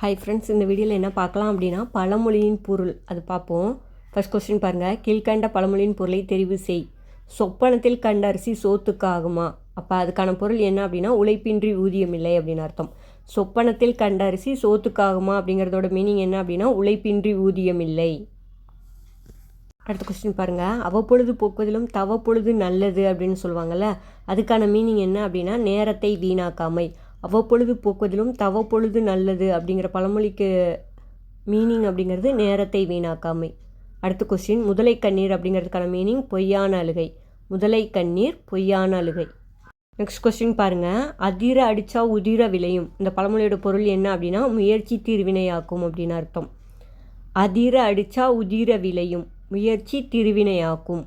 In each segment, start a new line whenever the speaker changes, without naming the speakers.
Hi friends, இந்த வீடியோவில் என்ன பார்க்கலாம் அப்படின்னா பழமொழியின் பொருள் அது பார்ப்போம். ஃபர்ஸ்ட் கொஸ்டின் பாருங்கள். கீழ்கண்ட பழமொழியின் பொருளை தெரிவு செய். சொப்பனத்தில் கண்ட அரிசி சோத்துக்கு ஆகுமா? அப்போ அதுக்கான பொருள் என்ன அப்படின்னா உழைப்பின்றி ஊதியம் இல்லை அப்படின்னு அர்த்தம். சொப்பனத்தில் கண்ட அரிசி சோத்துக்கு ஆகுமா அப்படிங்கிறதோட மீனிங் என்ன அப்படின்னா உழைப்பின்றி ஊதியம் இல்லை. அடுத்த கொஸ்டின் பாருங்கள். அவ்வப்பொழுது போக்குவதிலும் தவப்பொழுது நல்லது அப்படின்னு சொல்லுவாங்கள்ல, அதுக்கான மீனிங் என்ன அப்படின்னா நேரத்தை வீணாக்காமை. அவ்வப்பொழுது போக்குவதிலும் தவப்பொழுது நல்லது அப்படிங்கிற பழமொழிக்கு மீனிங் அப்படிங்கிறது நேரத்தை வீணாக்காமை. அடுத்த கொஸ்டின். முதலை கண்ணீர் அப்படிங்கிறதுக்கான மீனிங் பொய்யான அழுகை. முதலை கண்ணீர் பொய்யான அழுகை. நெக்ஸ்ட் கொஸ்டின் பாருங்கள். அதிர அடித்தா உதிர விளையும். இந்த பழமொழியோட பொருள் என்ன அப்படின்னா முயற்சி திருவினையாக்கும் அப்படின்னு அர்த்தம். அதிர அடித்தா உதிர விளையும், முயற்சி திருவினையாக்கும்.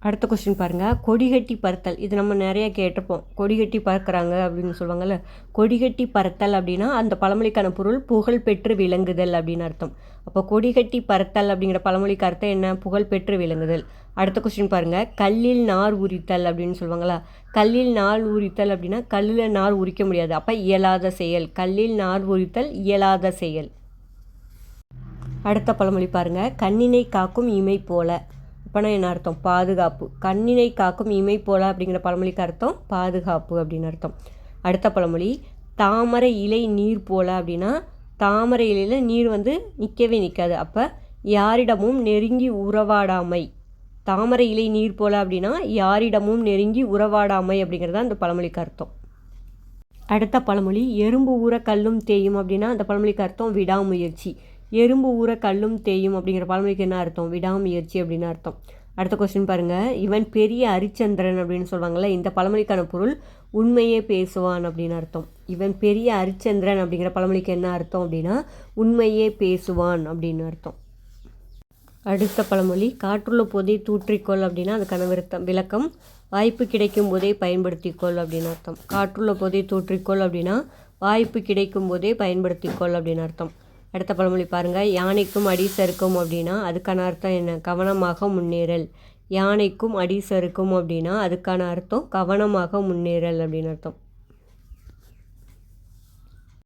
அடுத்த கொஸ்டின் பாருங்கள். கொடிகட்டி பறத்தல். இது நம்ம நிறைய கேட்டிருப்போம். கொடிகட்டி பறக்கிறாங்க அப்படின்னு சொல்லுவாங்கள்ல. கொடிகட்டி பறத்தல் அப்படின்னா அந்த பழமொழிக்கான பொருள் புகழ் பெற்று விளங்குதல் அப்படின்னு அர்த்தம். அப்போ கொடிகட்டி பறத்தல் அப்படிங்கிற பழமொழிக்கு அர்த்தம் என்ன? புகழ் பெற்று விளங்குதல். அடுத்த கொஸ்டின் பாருங்கள். கல்லில் நார் உரித்தல் அப்படின்னு சொல்லுவாங்களா. கல்லில் நார் உரித்தல் அப்படின்னா கல்லில் நார் உரிக்க முடியாது, அப்போ இயலாத செயல். கல்லில் நார் உரித்தல் இயலாத செயல். அடுத்த பழமொழி பாருங்கள். கண்ணினை காக்கும் இமை போல. அப்போனா என்ன அர்த்தம்? பாதுகாப்பு. கண்ணினை காக்கும் இமை போல அப்படிங்கிற பழமொழிக்கு அர்த்தம் பாதுகாப்பு அப்படின்னு அர்த்தம். அடுத்த பழமொழி. தாமரை இலை நீர் போல அப்படின்னா தாமரை இலையில் நீர் நிற்கவே நிற்காது, அப்போ யாரிடமும் நெருங்கி உறவாடாமை. தாமரை இலை நீர் போல அப்படின்னா யாரிடமும் நெருங்கி உறவாடாமை அப்படிங்கிறது அந்த பழமொழிக்கு அர்த்தம். அடுத்த பழமொழி. எறும்பு ஊற கல்லும் தேயும் அப்படின்னா அந்த பழமொழிக்கு அர்த்தம் விடாமுயற்சி. எறும்பு ஊற கல்லும் தேயும் அப்படிங்கிற பழமொழிக்கு என்ன அர்த்தம்? விடாமுயற்சி அப்படின்னு அர்த்தம். அடுத்த கொஸ்டின் பாருங்கள். இவன் பெரிய அரிச்சந்திரன் அப்படின்னு சொல்லுவாங்கள்ல, இந்த பழமொழிக்கான பொருள் உண்மையே பேசுவான் அப்படின்னு அர்த்தம். இவன் பெரிய அரிச்சந்திரன் அப்படிங்கிற பழமொழிக்கு என்ன அர்த்தம் அப்படின்னா உண்மையே பேசுவான் அப்படின்னு அர்த்தம். அடுத்த பழமொழி. காற்றுள்ள போதே தூற்றிக்கொள் அப்படின்னா அதுக்கான விளக்கம் வாய்ப்பு கிடைக்கும் போதே பயன்படுத்திக்கொள் அப்படின்னு அர்த்தம். காற்றுள்ள போதே தூற்றிக்கொள் அப்படின்னா வாய்ப்பு கிடைக்கும் போதே பயன்படுத்திக்கொள் அப்படின்னு அர்த்தம். அடுத்த பழமொழி பாருங்கள். யானைக்கும் அடி சறுக்கும் அப்படின்னா அதுக்கான அர்த்தம் என்ன? கவனமாக முன்னேறல். யானைக்கும் அடி சறுக்கும் அப்படின்னா அதுக்கான அர்த்தம் கவனமாக முன்னேறல் அப்படின்னு அர்த்தம்.